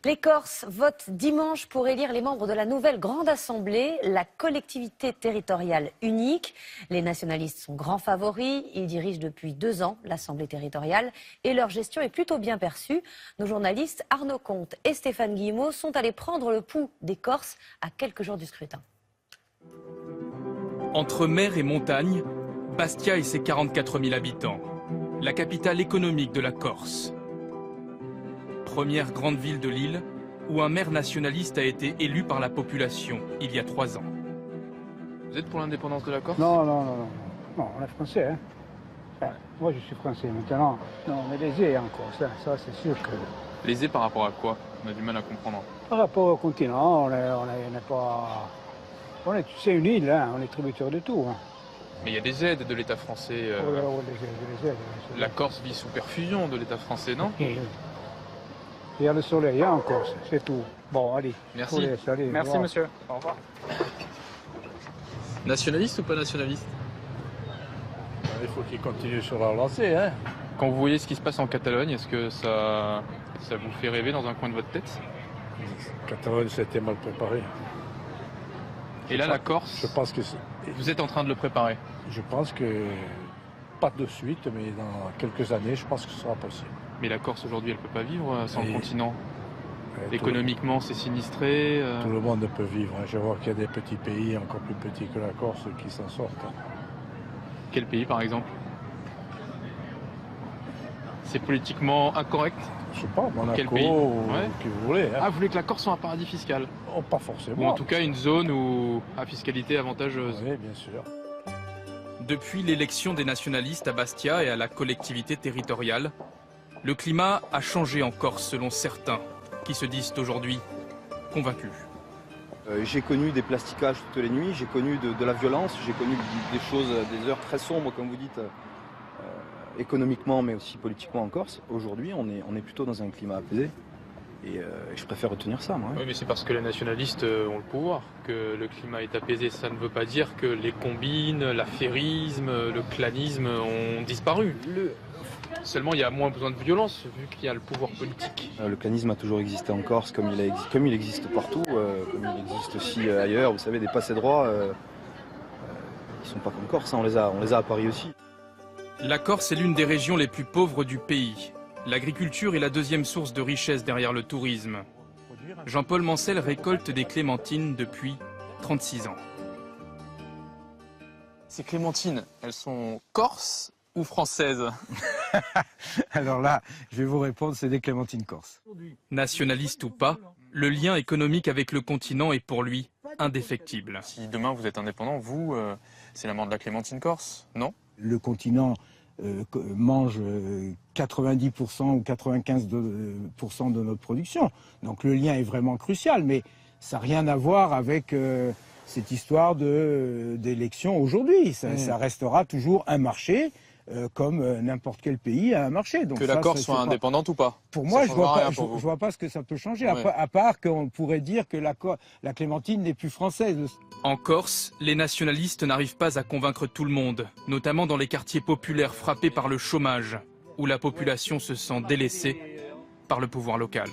Les Corses votent dimanche pour élire les membres de la nouvelle Grande Assemblée, la collectivité territoriale unique. Les nationalistes sont grands favoris. Ils dirigent depuis 2 ans l'Assemblée territoriale et leur gestion est plutôt bien perçue. Nos journalistes Arnaud Comte et Stéphane Guillemot sont allés prendre le pouls des Corses à quelques jours du scrutin. Entre mer et montagne, Bastia et ses 44 000 habitants, la capitale économique de la Corse. Première grande ville de l'île, où un maire nationaliste a été élu par la population il y a 3 ans. Vous êtes pour l'indépendance de la Corse? Non, on est français. Hein. Enfin, moi je suis français maintenant. Non, on est lésés en Corse, ça c'est sûr que... Lésés par rapport à quoi? On a du mal à comprendre. Par rapport au continent, on n'est pas... C'est une île, hein, on est tributaire de tout. Hein. Mais il y a des aides de l'État français. Les aides. La Corse vit sous perfusion de l'État français, non? Il y a le soleil en Corse, c'est tout. Bon, allez. Merci. Allez, merci monsieur. Au revoir. Nationaliste ou pas nationaliste? Il faut qu'ils continuent sur leur lancée. Hein. Quand vous voyez ce qui se passe en Catalogne, est-ce que ça vous fait rêver dans un coin de votre tête? Catalogne, c'était mal préparé. Et là, la Corse, je pense que vous êtes en train de le préparer? Je pense que, pas de suite, mais dans quelques années, je pense que ce sera possible. Mais la Corse, aujourd'hui, elle ne peut pas vivre sans le continent. Et économiquement, c'est sinistré. Tout le monde peut vivre. Hein. Je vois qu'il y a des petits pays encore plus petits que la Corse qui s'en sortent. Hein. Quel pays, par exemple? C'est politiquement incorrect? Je sais pas, Monaco, quel pays? Ouais. Qui vous voulez. Hein. Ah, vous voulez que la Corse soit un paradis fiscal? Oh, pas forcément. Ou en tout cas une zone à fiscalité avantageuse. Oui, bien sûr. Depuis l'élection des nationalistes à Bastia et à la collectivité territoriale, le climat a changé en Corse selon certains, qui se disent aujourd'hui convaincus. J'ai connu des plastiquages toutes les nuits, j'ai connu de la violence, j'ai connu des choses, des heures très sombres, comme vous dites, économiquement mais aussi politiquement en Corse. Aujourd'hui, on est plutôt dans un climat apaisé et je préfère retenir ça, moi. Oui, mais c'est parce que les nationalistes ont le pouvoir que le climat est apaisé. Ça ne veut pas dire que les combines, l'affairisme, le clanisme ont disparu. Seulement, il y a moins besoin de violence, vu qu'il y a le pouvoir politique. Le clanisme a toujours existé en Corse, comme il existe partout, comme il existe aussi ailleurs. Vous savez, des passés droits, ils sont pas comme Corse, hein, on les a à Paris aussi. La Corse est l'une des régions les plus pauvres du pays. L'agriculture est la deuxième source de richesse derrière le tourisme. Jean-Paul Mancel récolte des clémentines depuis 36 ans. Ces clémentines, elles sont corses ou françaises? Alors là, je vais vous répondre, c'est des clémentines corses. Nationaliste ou pas, le lien économique avec le continent est pour lui indéfectible. Si demain vous êtes indépendant, vous, c'est la mort de la clémentine corse, non? Le continent mange 90% ou 95% de notre production. Donc le lien est vraiment crucial, mais ça n'a rien à voir avec cette histoire d'élection aujourd'hui. Ça restera toujours un marché. Comme n'importe quel pays a un marché. Donc que la Corse soit indépendante ou pas? Pour moi, je vois pas ce que ça peut changer, ouais. À part qu'on pourrait dire que la clémentine n'est plus française. En Corse, les nationalistes n'arrivent pas à convaincre tout le monde, notamment dans les quartiers populaires frappés par le chômage, où la population se sent délaissée par le pouvoir local.